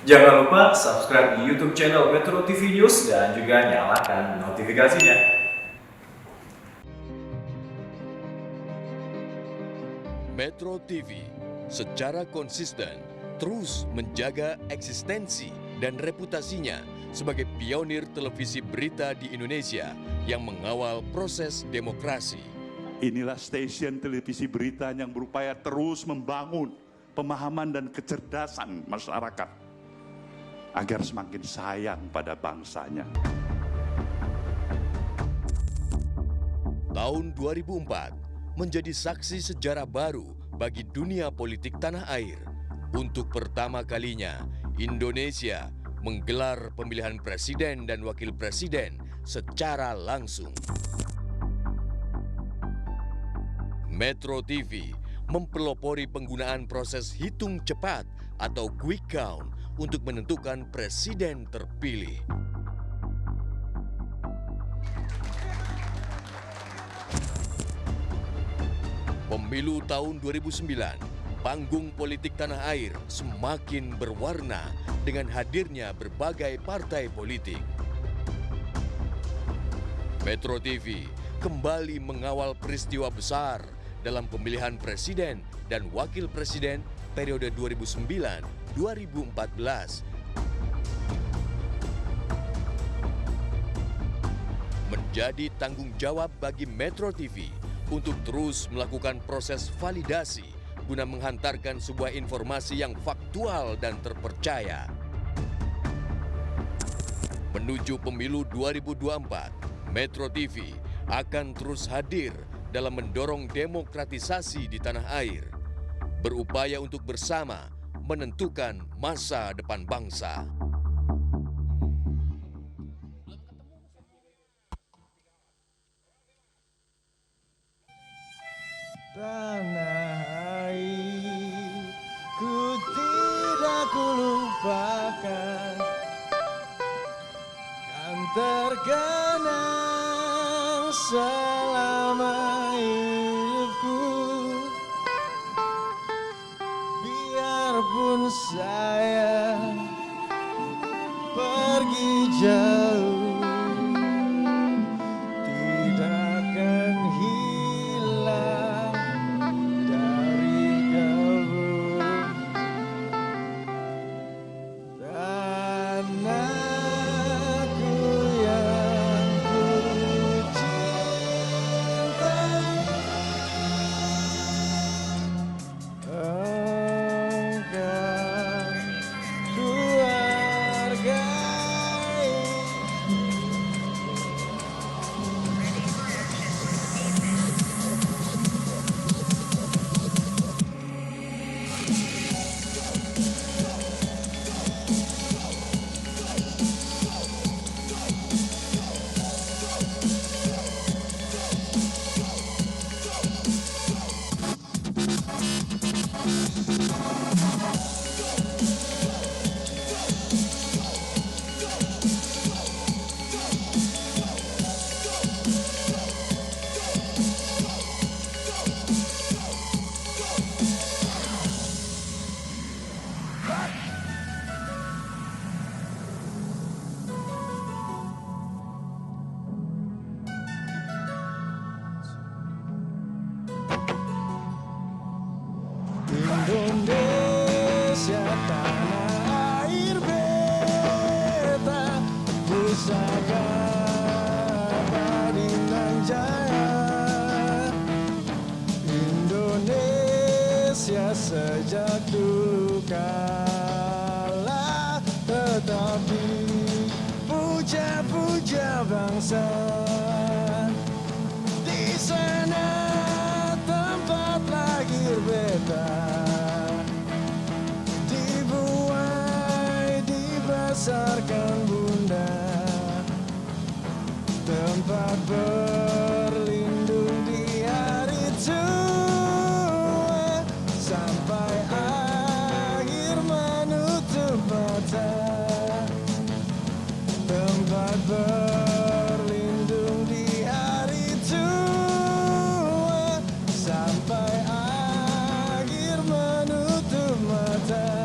Jangan lupa subscribe di YouTube channel Metro TV News dan juga nyalakan notifikasinya. Metro TV secara konsisten terus menjaga eksistensi dan reputasinya sebagai pionir televisi berita di Indonesia yang mengawal proses demokrasi. Inilah stasiun televisi berita yang berupaya terus membangun pemahaman dan kecerdasan masyarakat agar semakin sayang pada bangsanya. Tahun 2004 menjadi saksi sejarah baru bagi dunia politik tanah air. Untuk pertama kalinya, Indonesia menggelar pemilihan presiden dan wakil presiden secara langsung. Metro TV mempelopori penggunaan proses hitung cepat atau quick count untuk menentukan presiden terpilih. Pemilu tahun 2009, panggung politik tanah air semakin berwarna dengan hadirnya berbagai partai politik. Metro TV kembali mengawal peristiwa besar dalam pemilihan presiden dan wakil presiden periode 2009-2014. Menjadi tanggung jawab bagi Metro TV untuk terus melakukan proses validasi guna menghantarkan sebuah informasi yang faktual dan terpercaya. Menuju pemilu 2024, Metro TV akan terus hadir dalam mendorong demokratisasi di tanah air, berupaya untuk bersama menentukan masa depan bangsa. Tanah air, ku tidak kulupakan, kan terkenang selama hidupku. Biarpun saya pergi jauh, Indonesia tanah air beta, pusaka Bintang Jaya. Indonesia sejak dulu kala, tetapi puja-puja bangsa. Di sana tempat lahir beta, dibesarkan bunda, tempat berlindung di hari tua, sampai akhir menutup mata, tempat berlindung di hari tua, sampai akhir menutup mata.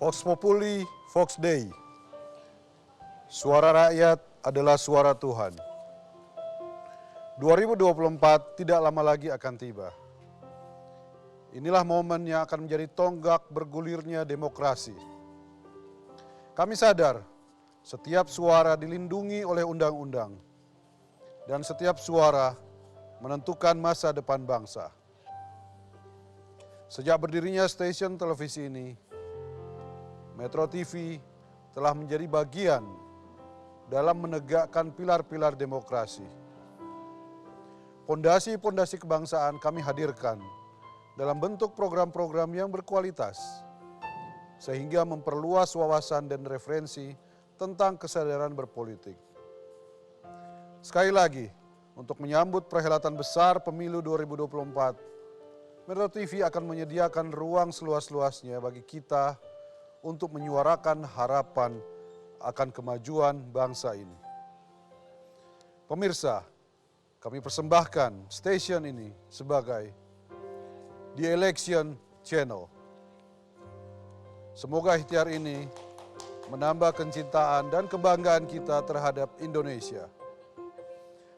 Vox Populi, Vox Dei. Suara rakyat adalah suara Tuhan. 2024 tidak lama lagi akan tiba. Inilah momen yang akan menjadi tonggak bergulirnya demokrasi. Kami sadar, setiap suara dilindungi oleh undang-undang. Dan setiap suara menentukan masa depan bangsa. Sejak berdirinya stasiun televisi ini, Metro TV telah menjadi bagian dalam menegakkan pilar-pilar demokrasi. Pondasi-pondasi kebangsaan kami hadirkan dalam bentuk program-program yang berkualitas, sehingga memperluas wawasan dan referensi tentang kesadaran berpolitik. Sekali lagi, untuk menyambut perhelatan besar pemilu 2024, Metro TV akan menyediakan ruang seluas-luasnya bagi kita untuk menyuarakan harapan akan kemajuan bangsa ini. Pemirsa, kami persembahkan stasiun ini sebagai The Election Channel. Semoga ikhtiar ini menambah kecintaan dan kebanggaan kita terhadap Indonesia.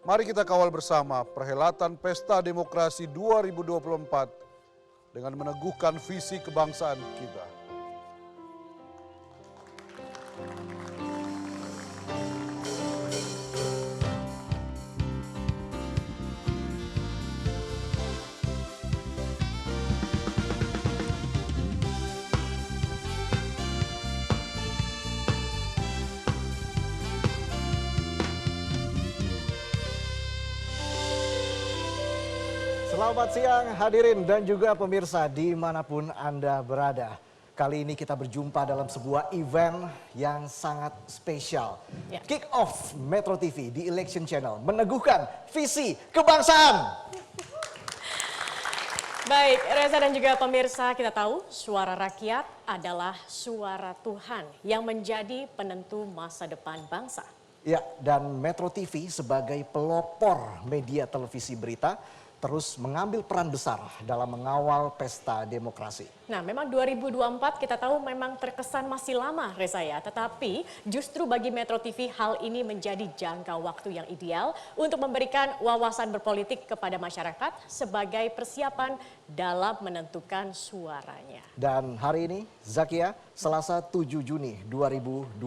Mari kita kawal bersama perhelatan Pesta Demokrasi 2024 dengan meneguhkan visi kebangsaan kita. Selamat siang hadirin dan juga pemirsa dimanapun Anda berada. Kali ini kita berjumpa dalam sebuah event yang sangat spesial. Ya. Kick Off Metro TV di Election Channel meneguhkan visi kebangsaan. Baik, Reza dan juga pemirsa, kita tahu suara rakyat adalah suara Tuhan yang menjadi penentu masa depan bangsa. Ya, dan Metro TV sebagai pelopor media televisi berita terus mengambil peran besar dalam mengawal pesta demokrasi. Nah, memang 2024 kita tahu memang terkesan masih lama, Reza ya. Tetapi justru bagi Metro TV hal ini menjadi jangka waktu yang ideal untuk memberikan wawasan berpolitik kepada masyarakat sebagai persiapan dalam menentukan suaranya. Dan hari ini, Zakia, Selasa 7 Juni 2022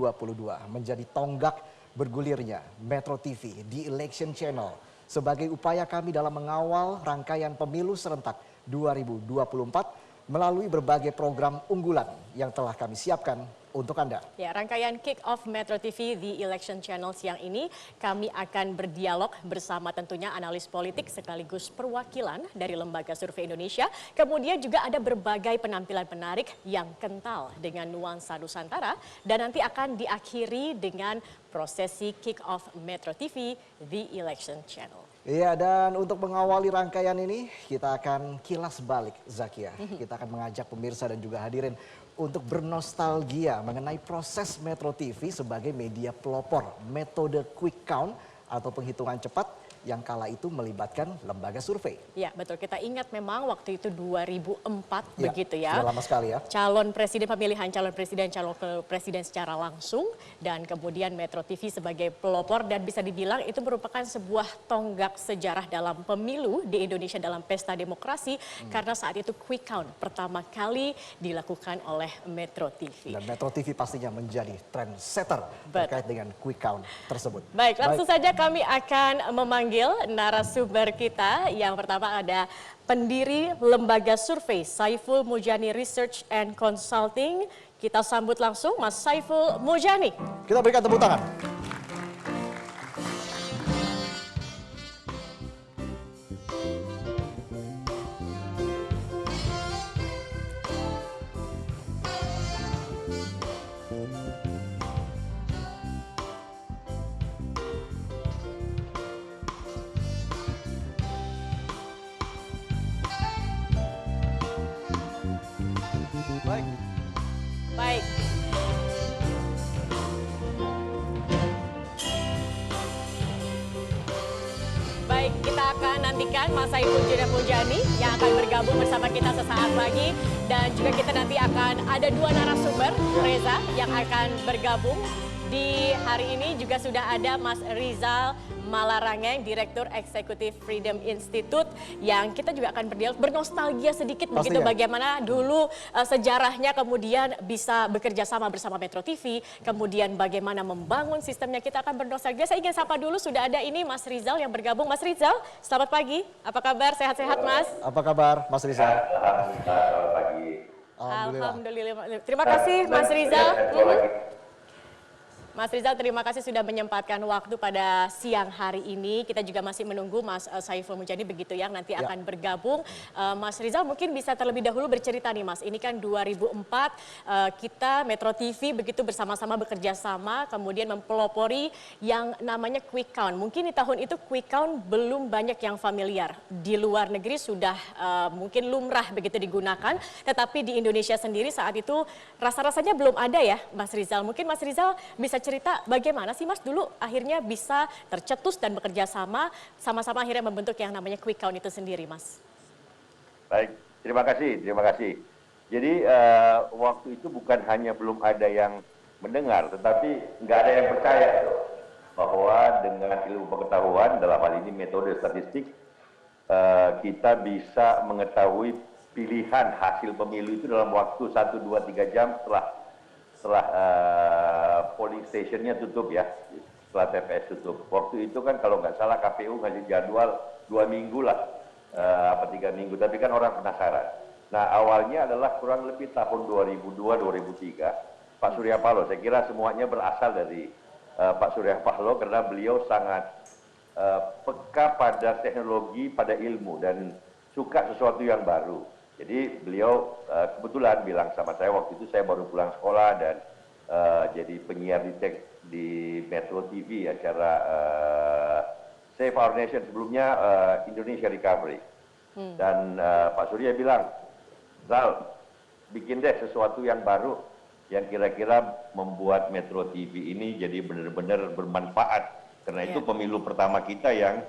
menjadi tonggak bergulirnya Metro TV di Election Channel sebagai upaya kami dalam mengawal rangkaian pemilu serentak 2024 melalui berbagai program unggulan yang telah kami siapkan untuk Anda. Ya, rangkaian Kick Off Metro TV di Election Channel siang ini kami akan berdialog bersama tentunya analis politik sekaligus perwakilan dari Lembaga Survei Indonesia. Kemudian juga ada berbagai penampilan menarik yang kental dengan nuansa Nusantara dan nanti akan diakhiri dengan prosesi Kick Off Metro TV di Election Channel. Iya, dan untuk mengawali rangkaian ini kita akan kilas balik, Zakia. Kita akan mengajak pemirsa dan juga hadirin untuk bernostalgia mengenai proses Metro TV sebagai media pelopor metode quick count atau penghitungan cepat yang kala itu melibatkan lembaga survei. Ya, betul. Kita ingat memang waktu itu 2004 Ya, begitu ya. sudah lama sekali ya. Calon presiden, pemilihan calon presiden secara langsung dan kemudian Metro TV sebagai pelopor dan bisa dibilang itu merupakan sebuah tonggak sejarah dalam pemilu di Indonesia dalam pesta demokrasi karena saat itu quick count pertama kali dilakukan oleh Metro TV. Dan Metro TV pastinya menjadi trendsetter terkait dengan quick count tersebut. Baik, langsung saja kami akan memanggil narasumber kita. Yang pertama ada pendiri Lembaga Survei Saiful Mujani Research and Consulting. Kita sambut langsung Mas Saiful Mujani. Kita berikan tepuk tangan. Baik. nantikan Mas Saiful Mujani yang akan bergabung bersama kita sesaat lagi. Dan juga kita nanti akan ada 2 narasumber, Reza, yang akan bergabung. Di hari ini juga sudah ada Mas Rizal Malarangeng, Direktur Eksekutif Freedom Institute, yang kita juga akan bernostalgia sedikit begitu bagaimana dulu sejarahnya kemudian bisa bekerja sama bersama Metro TV, kemudian bagaimana membangun sistemnya, kita akan bernostalgia. Saya ingin sapa dulu, sudah ada ini Mas Rizal yang bergabung. Mas Rizal, selamat pagi. Apa kabar? Sehat-sehat Mas? Apa kabar Mas Rizal? Selamat pagi. Alhamdulillah. Terima kasih Mas Rizal. Mas Rizal, terima kasih sudah menyempatkan waktu pada siang hari ini. Kita juga masih menunggu Mas Saiful Mujani begitu yang nanti akan bergabung. Mas Rizal mungkin bisa terlebih dahulu bercerita nih Mas. Ini kan 2004 kita Metro TV begitu bersama-sama bekerja sama, kemudian mempelopori yang namanya quick count. Mungkin di tahun itu quick count belum banyak yang familiar. Di luar negeri sudah mungkin lumrah begitu digunakan, tetapi di Indonesia sendiri saat itu rasa-rasanya belum ada ya Mas Rizal. Mungkin Mas Rizal bisa cerita bagaimana sih Mas dulu akhirnya bisa tercetus dan bekerja sama-sama akhirnya membentuk yang namanya quick count itu sendiri Mas. Baik, terima kasih. Jadi waktu itu bukan hanya belum ada yang mendengar, tetapi nggak ada yang percaya tuh, bahwa dengan ilmu pengetahuan dalam hal ini metode statistik kita bisa mengetahui pilihan hasil pemilu itu dalam waktu 1, 2, 3 jam setelah polling stationnya tutup ya, setelah TPS tutup. Waktu itu kan kalau nggak salah KPU ngasih jadwal 2 minggu lah, 3 minggu, tapi kan orang penasaran. Nah awalnya adalah kurang lebih tahun 2002-2003, Pak Surya Paloh, saya kira semuanya berasal dari Pak Surya Paloh karena beliau sangat peka pada teknologi, pada ilmu, dan suka sesuatu yang baru. Jadi beliau kebetulan bilang sama saya waktu itu, saya baru pulang sekolah dan jadi penyiar di Metro TV acara Save Our Nation, sebelumnya Indonesia Recovery. Dan Pak Surya bilang, Zal, bikin deh sesuatu yang baru yang kira-kira membuat Metro TV ini jadi benar-benar bermanfaat. Karena itu pemilu pertama kita yang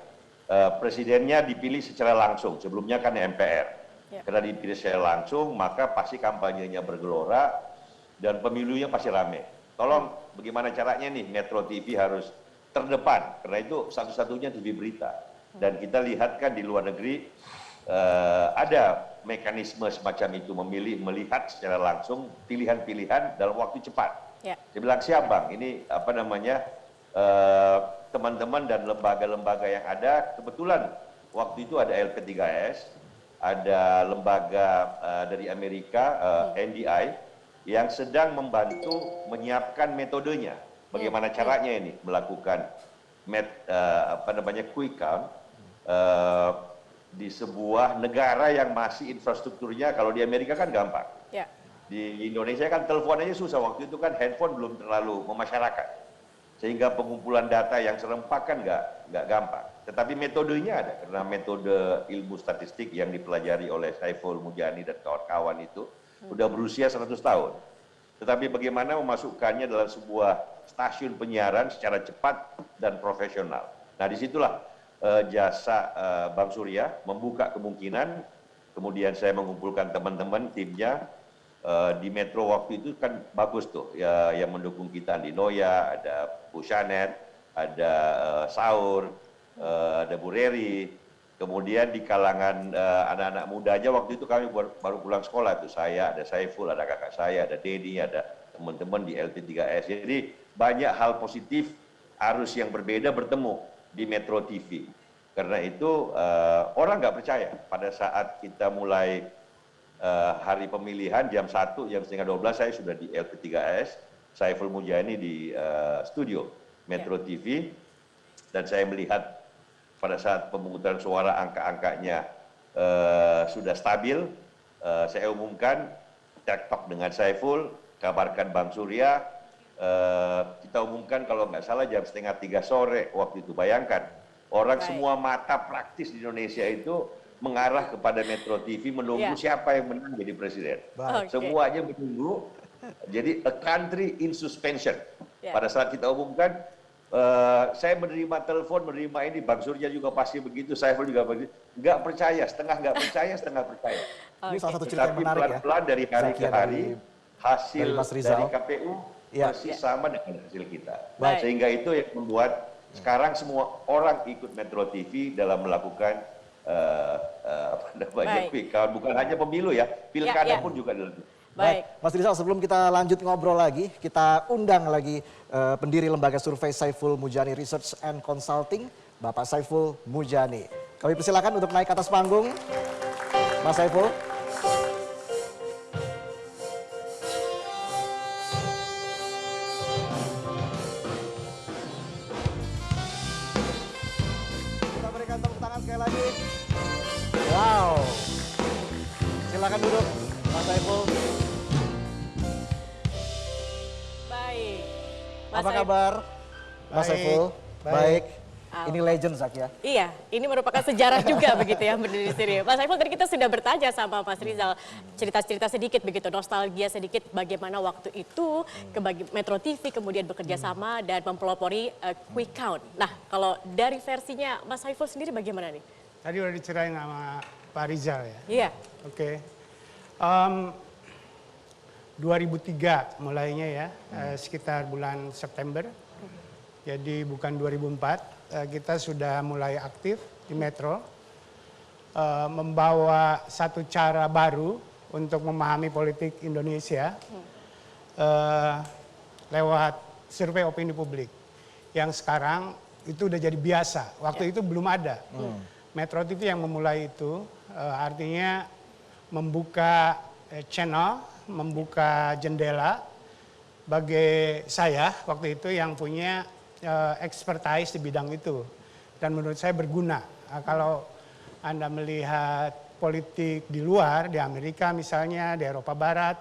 presidennya dipilih secara langsung, sebelumnya kan MPR. Karena dipilih secara langsung, maka pasti kampanyenya bergelora dan pemilunya pasti rame. Tolong bagaimana caranya nih Metro TV harus terdepan, karena itu satu-satunya TV berita. Dan kita lihat kan di luar negeri ada mekanisme semacam itu, melihat secara langsung pilihan-pilihan dalam waktu cepat. Saya bilang, siap Bang, ini apa namanya, teman-teman dan lembaga-lembaga yang ada, kebetulan waktu itu ada LP3S, ada lembaga dari Amerika, NDI, yang sedang membantu menyiapkan metodenya. Bagaimana caranya ini melakukan quick count di sebuah negara yang masih infrastrukturnya, kalau di Amerika kan gampang. Di Indonesia kan telepon aja susah, waktu itu kan handphone belum terlalu memasyarakat. Sehingga pengumpulan data yang serempak kan nggak gampang. Tetapi metodenya ada, karena metode ilmu statistik yang dipelajari oleh Saiful Mujani dan kawan-kawan itu sudah berusia 100 tahun. Tetapi bagaimana memasukkannya dalam sebuah stasiun penyiaran secara cepat dan profesional. Nah disitulah jasa Bang Surya membuka kemungkinan, kemudian saya mengumpulkan teman-teman timnya di Metro waktu itu kan bagus tuh ya, yang mendukung kita di Noya, ada Bu Shanet, ada Saur, ada Bu Reri, kemudian di kalangan anak-anak mudanya waktu itu kami baru pulang sekolah tuh, saya, ada Saiful, ada kakak saya, ada Denny, ada teman-teman di LP3S. Jadi banyak hal positif, arus yang berbeda bertemu di Metro TV. Karena itu orang nggak percaya pada saat kita mulai hari pemilihan jam 1, jam setengah 12 saya sudah di LP3S, Saiful Mujani di studio Metro TV, dan saya melihat pada saat pemungutan suara angka-angkanya sudah stabil, saya umumkan, TikTok dengan Saiful, kabarkan Bang Surya, kita umumkan kalau nggak salah jam setengah 3 sore waktu itu. Bayangkan, orang semua mata praktis di Indonesia itu mengarah kepada Metro TV menunggu siapa yang menang jadi presiden. Semuanya menunggu, jadi a country in suspension. Pada saat kita umumkan, saya menerima telepon, menerima ini, Bang Surya juga pasti begitu, Saiful juga begitu. Nggak percaya, setengah nggak percaya, setengah percaya. Ini salah satu cerita yang Tetapi menarik ya. pelan-pelan dari hari ke Zakia hari, hasil dari Mas Rizal. dari KPU Ya. persis sama dengan hasil kita. Baik. Sehingga itu yang membuat sekarang semua orang ikut Metro TV dalam melakukan quick count. Bukan hanya pemilu ya, pilkada pun juga dilakukan. Baik, Mas Rizal, sebelum kita lanjut ngobrol lagi, kita undang lagi pendiri lembaga survei Saiful Mujani Research and Consulting, Bapak Saiful Mujani. Kami persilakan untuk naik ke atas panggung, Mas Saiful. Kita berikan tepuk tangan sekali lagi. Wow, silakan duduk, Mas Saiful. Baik. Apa kabar, Mas Saiful? Baik. Ini legend, Zakia. Iya, ini merupakan sejarah juga begitu ya berdiri di sini. Mas Saiful, tadi kita sudah bertanya sama Mas Rizal, cerita-cerita sedikit begitu, nostalgia sedikit bagaimana waktu itu ke Metro TV kemudian bekerja sama dan mempelopori quick count. Nah, kalau dari versinya Mas Saiful sendiri bagaimana nih? Tadi udah diceritain sama Pak Rizal ya. Iya. Oke. 2003 mulainya ya, sekitar bulan September. Jadi bukan 2004, kita sudah mulai aktif di Metro. Membawa satu cara baru untuk memahami politik Indonesia lewat survei opini publik. Yang sekarang itu udah jadi biasa, waktu itu belum ada. Metro TV yang memulai itu, artinya membuka channel, membuka jendela bagi saya waktu itu yang punya expertise di bidang itu. Dan menurut saya berguna. Kalau Anda melihat politik di luar, di Amerika misalnya, di Eropa Barat,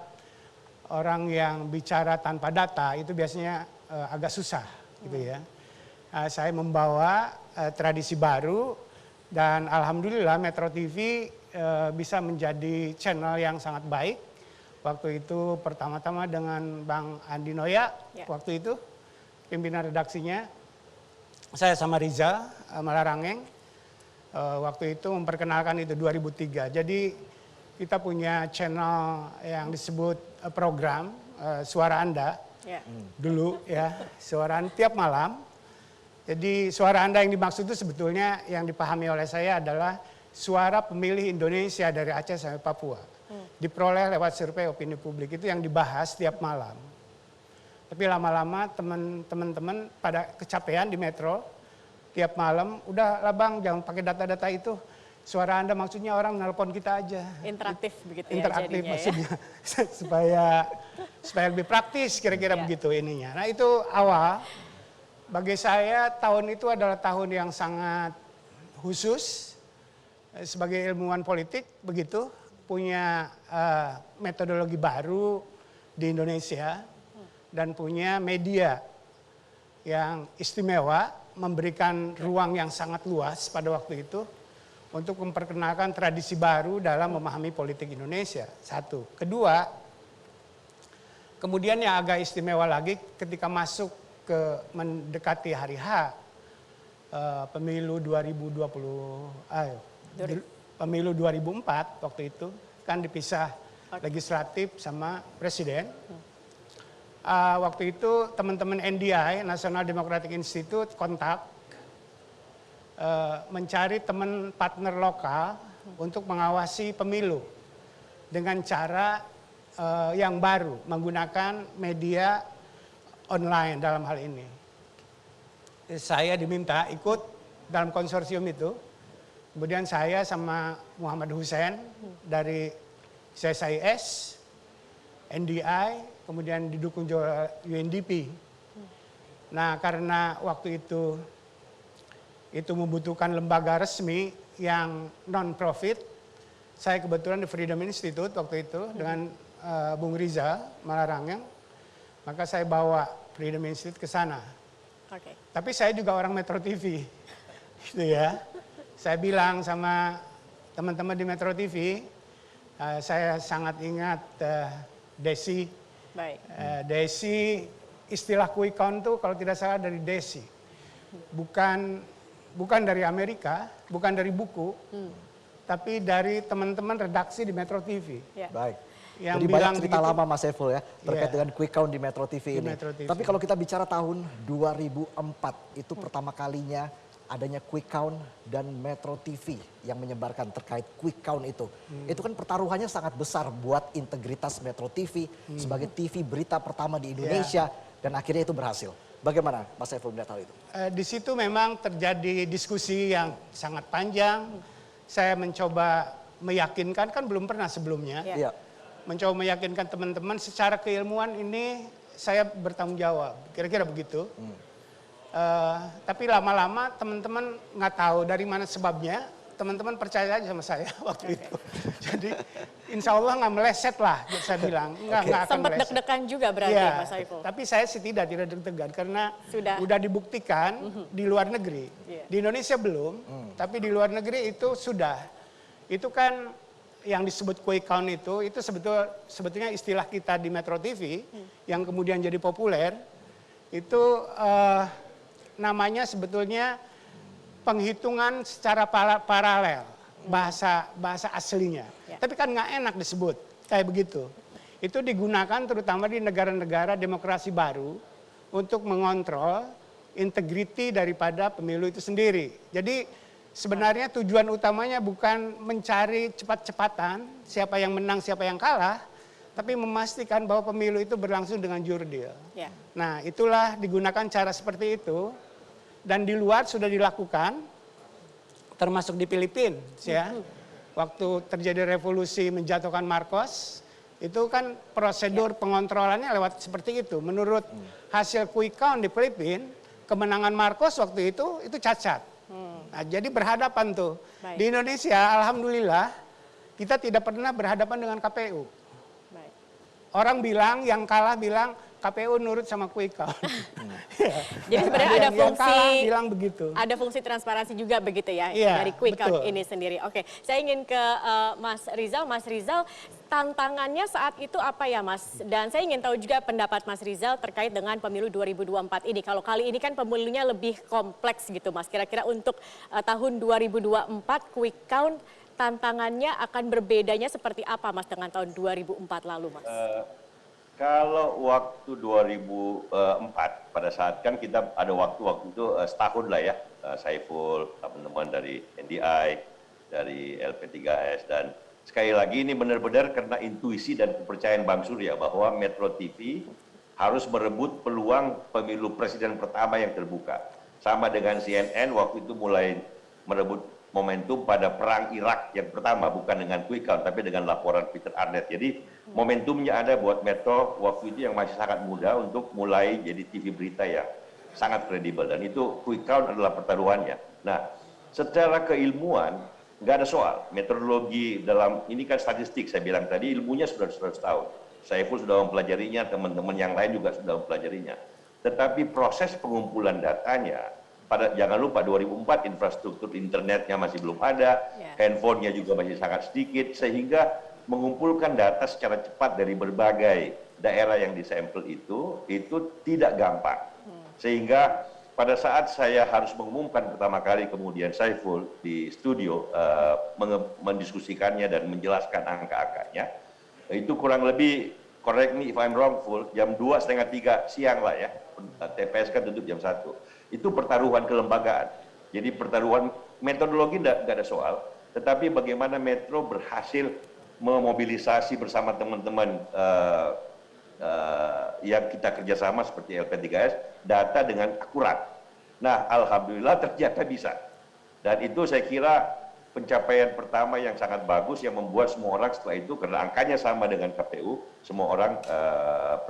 orang yang bicara tanpa data itu biasanya agak susah gitu ya. Saya membawa tradisi baru dan alhamdulillah Metro TV bisa menjadi channel yang sangat baik. Waktu itu pertama-tama dengan Bang Andi Noya, waktu itu pimpinan redaksinya. Saya sama Riza Malarangeng, waktu itu memperkenalkan itu 2003. Jadi kita punya channel yang disebut program Suara Anda dulu ya, Suara Anda tiap malam. Jadi suara Anda yang dimaksud itu sebetulnya yang dipahami oleh saya adalah suara pemilih Indonesia dari Aceh sampai Papua. Diperoleh lewat survei opini publik, itu yang dibahas tiap malam. Tapi lama-lama teman-teman pada kecapean di Metro, tiap malam, udah lah Bang jangan pakai data-data itu. Suara Anda maksudnya orang nelpon kita aja. Interaktif begitu ya Interaktif jadinya maksudnya, supaya lebih praktis kira-kira begitu ininya. Nah itu awal, bagi saya tahun itu adalah tahun yang sangat khusus. Sebagai ilmuwan politik begitu, punya metodologi baru di Indonesia dan punya media yang istimewa, memberikan ruang yang sangat luas pada waktu itu untuk memperkenalkan tradisi baru dalam memahami politik Indonesia. Satu. Kedua, kemudian yang agak istimewa lagi ketika masuk ke mendekati hari H, pemilu 2004 waktu itu kan dipisah legislatif sama presiden. Waktu itu teman-teman NDI, National Democratic Institute, kontak mencari teman partner lokal untuk mengawasi pemilu dengan cara yang baru, menggunakan media online dalam hal ini. Saya diminta ikut dalam konsorsium itu. Kemudian saya sama Muhammad Hussein dari CSIS, NDI, kemudian didukung juga UNDP. Nah karena waktu itu membutuhkan lembaga resmi yang non-profit, saya kebetulan di Freedom Institute waktu itu dengan Bung Riza Malarangeng, maka saya bawa Freedom Institute ke sana. Tapi saya juga orang Metro TV, gitu ya. Saya bilang sama teman-teman di Metro TV, saya sangat ingat Desi. Desi, istilah quick count tuh kalau tidak salah dari Desi. bukan dari Amerika, bukan dari buku, tapi dari teman-teman redaksi di Metro TV. Ya. Baik. Yang Jadi bilang banyak cerita begitu. lama Mas Saiful ya terkait Iya. dengan quick count di Metro TV Di ini. Metro TV. Tapi kalau kita bicara tahun 2004 itu pertama kalinya adanya quick count dan Metro TV yang menyebarkan terkait quick count itu. Itu kan pertaruhannya sangat besar buat integritas Metro TV sebagai TV berita pertama di Indonesia dan akhirnya itu berhasil. Bagaimana Mas Saiful melihat hal itu? Di situ memang terjadi diskusi yang sangat panjang. Saya mencoba meyakinkan, kan belum pernah sebelumnya. Iya. Mencoba meyakinkan teman-teman secara keilmuan ini saya bertanggung jawab. Kira-kira begitu. Tapi lama-lama teman-teman nggak tahu dari mana sebabnya. Teman-teman percaya aja sama saya waktu itu. Jadi insya Allah nggak meleset lah, saya bilang. Nggak akan Sempat meleset. deg-degan juga berarti Iya, Mas Saiful. tapi saya sih tidak deg-degan karena Sudah. udah dibuktikan di luar negeri. Iya. Di Indonesia belum, tapi di luar negeri itu sudah. Itu kan yang disebut quick count itu sebetulnya istilah kita di Metro TV yang kemudian jadi populer. Itu namanya sebetulnya penghitungan secara paralel, bahasa aslinya. Ya. Tapi kan nggak enak disebut kayak begitu. Itu digunakan terutama di negara-negara demokrasi baru untuk mengontrol integriti daripada pemilu itu sendiri. Jadi sebenarnya tujuan utamanya bukan mencari cepat-cepatan siapa yang menang, siapa yang kalah, tapi memastikan bahwa pemilu itu berlangsung dengan jurdil. Ya. Nah, itulah digunakan cara seperti itu. Dan di luar sudah dilakukan, termasuk di Filipina, ya. Waktu terjadi revolusi menjatuhkan Marcos, itu kan prosedur pengontrolannya lewat seperti itu. Menurut hasil quick count di Filipina, kemenangan Marcos waktu itu cacat. Nah, jadi berhadapan tuh. Baik. Di Indonesia, alhamdulillah, kita tidak pernah berhadapan dengan KPU. Baik. Orang bilang, yang kalah bilang, KPU nurut sama quick count. Jadi sebenarnya ada yang fungsi kalah bilang begitu. Ada fungsi transparansi juga begitu ya Iya, dari quick count betul. ini sendiri. Oke, saya ingin ke Mas Rizal. Mas Rizal, tantangannya saat itu apa ya Mas? Dan saya ingin tahu juga pendapat Mas Rizal terkait dengan pemilu 2024 ini. Kalau kali ini kan pemilunya lebih kompleks gitu Mas. Kira-kira untuk tahun 2024 quick count tantangannya akan berbedanya seperti apa Mas dengan tahun 2004 lalu Mas? Kalau waktu 2004 pada saat kan kita ada waktu itu setahun lah ya, Saiful, teman-teman dari NDI, dari LP3S, dan sekali lagi ini benar-benar karena intuisi dan kepercayaan Bang Surya bahwa Metro TV harus merebut peluang pemilu presiden pertama yang terbuka. Sama dengan CNN waktu itu mulai merebut momentum pada perang Irak yang pertama, bukan dengan quick count tapi dengan laporan Peter Arnett. Jadi momentumnya ada buat Metro waktu itu yang masih sangat muda untuk mulai jadi TV berita yang sangat kredibel, dan itu quick count adalah pertaruhannya. Nah, secara keilmuan nggak ada soal. Metodologi dalam ini kan statistik, saya bilang tadi ilmunya sudah 100 tahun. Saiful sudah mempelajarinya, teman-teman yang lain juga sudah mempelajarinya. Tetapi proses pengumpulan datanya, jangan lupa 2004 infrastruktur internetnya masih belum ada, handphonenya juga masih sangat sedikit, sehingga mengumpulkan data secara cepat dari berbagai daerah yang disampel itu tidak gampang. Sehingga pada saat saya harus mengumumkan pertama kali kemudian Saiful di studio mendiskusikannya dan menjelaskan angka-angkanya, itu kurang lebih, correct me if I'm wrong, full jam 2:30 siang lah ya, TPS kan tutup jam 1. Itu pertaruhan kelembagaan. Jadi pertaruhan metodologi nggak ada soal, tetapi bagaimana Metro berhasil memobilisasi bersama teman-teman yang kita kerjasama seperti LP3S data dengan akurat. Nah, alhamdulillah ternyata bisa. Dan itu saya kira pencapaian pertama yang sangat bagus yang membuat semua orang setelah itu, karena angkanya sama dengan KPU, semua orang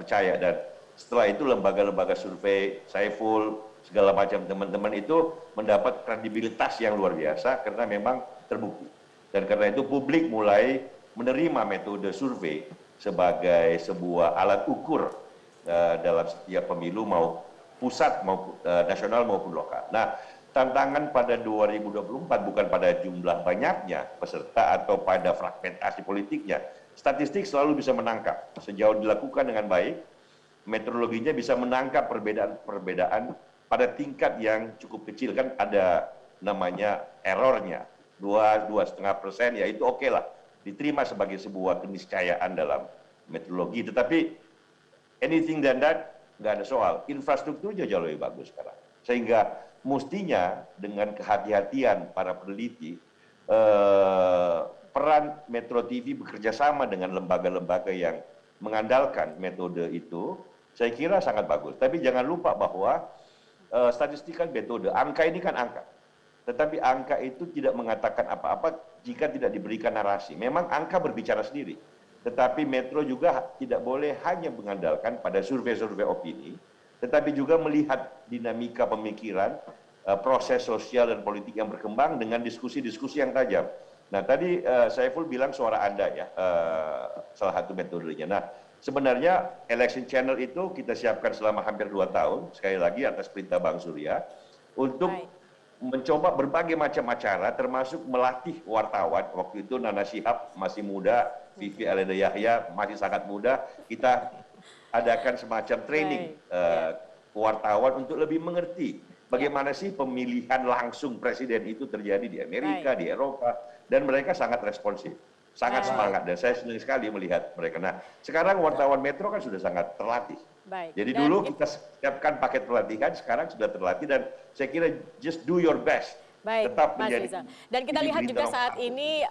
percaya. Dan setelah itu lembaga-lembaga survei, Saiful, segala macam teman-teman itu mendapat kredibilitas yang luar biasa karena memang terbukti. Dan karena itu publik mulai menerima metode survei sebagai sebuah alat ukur dalam setiap pemilu, mau pusat, mau nasional maupun lokal. Nah, tantangan pada 2024 bukan pada jumlah banyaknya peserta atau pada fragmentasi politiknya. Statistik selalu bisa menangkap. Sejauh dilakukan dengan baik, metodologinya bisa menangkap perbedaan-perbedaan pada tingkat yang cukup kecil, kan ada namanya errornya 2,5%, ya itu oke lah, diterima sebagai sebuah keniscayaan dalam metodologi. Tetapi anything than that nggak ada soal, infrastrukturnya jauh lebih bagus sekarang. Sehingga mestinya dengan kehati-hatian para peneliti, peran Metro TV bekerja sama dengan lembaga-lembaga yang mengandalkan metode itu, saya kira sangat bagus. Tapi jangan lupa bahwa statistik kan metode, angka ini kan angka. Tetapi angka itu tidak mengatakan apa-apa jika tidak diberikan narasi. Memang angka berbicara sendiri. Tetapi Metro juga tidak boleh hanya mengandalkan pada survei-survei opini, tetapi juga melihat dinamika pemikiran, proses sosial dan politik yang berkembang dengan diskusi-diskusi yang tajam. Nah, tadi Saiful bilang suara Anda ya, salah satu metodenya. Nah, sebenarnya election channel itu kita siapkan selama hampir 2 tahun, sekali lagi atas perintah Bang Surya, untuk mencoba berbagai macam acara, termasuk melatih wartawan. Waktu itu Nana Shihab masih muda, Vivi Aleda Yahya masih sangat muda, kita adakan semacam training wartawan untuk lebih mengerti bagaimana sih pemilihan langsung presiden itu terjadi di Amerika, di Eropa, dan mereka sangat responsif, sangat semangat, dan saya senang sekali melihat mereka. Nah, sekarang wartawan Metro kan sudah sangat terlatih. Jadi dulu kita siapkan paket pelatihan, sekarang sudah terlatih, dan saya kira just do your best. Tetap Mas menjadi Rizal. Dan kita lihat juga saat ini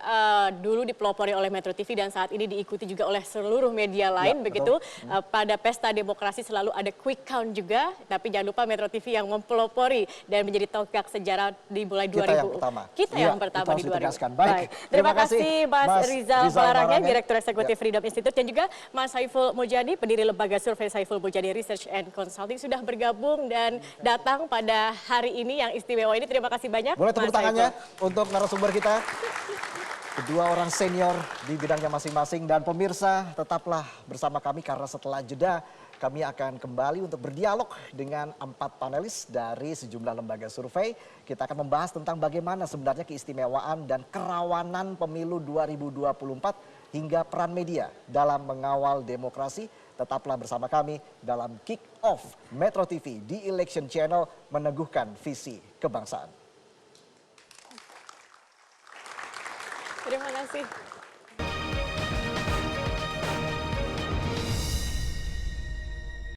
dulu dipelopori oleh Metro TV dan saat ini diikuti juga oleh seluruh media lain, begitu. Pada pesta demokrasi selalu ada quick count juga, tapi jangan lupa Metro TV yang mempelopori dan menjadi tonggak sejarah dimulai 2000. Kita yang pertama di 2000. Baik. Terima kasih Mas Rizal Malarangeng, Direktur Eksekutif Freedom Institute, dan juga Mas Saiful Mujani, pendiri lembaga survei Saiful Mujani Research and Consulting, sudah bergabung dan datang pada hari ini yang istimewa ini. Terima kasih banyak. Boleh tepuk tangannya untuk narasumber kita. Kedua orang senior di bidangnya masing-masing. Dan pemirsa, tetaplah bersama kami karena setelah jeda kami akan kembali untuk berdialog dengan 4 panelis dari sejumlah lembaga survei. Kita akan membahas tentang bagaimana sebenarnya keistimewaan dan kerawanan pemilu 2024 hingga peran media dalam mengawal demokrasi. Tetaplah bersama kami dalam Kick Off Metro TV di Election Channel, meneguhkan visi kebangsaan. Terima kasih.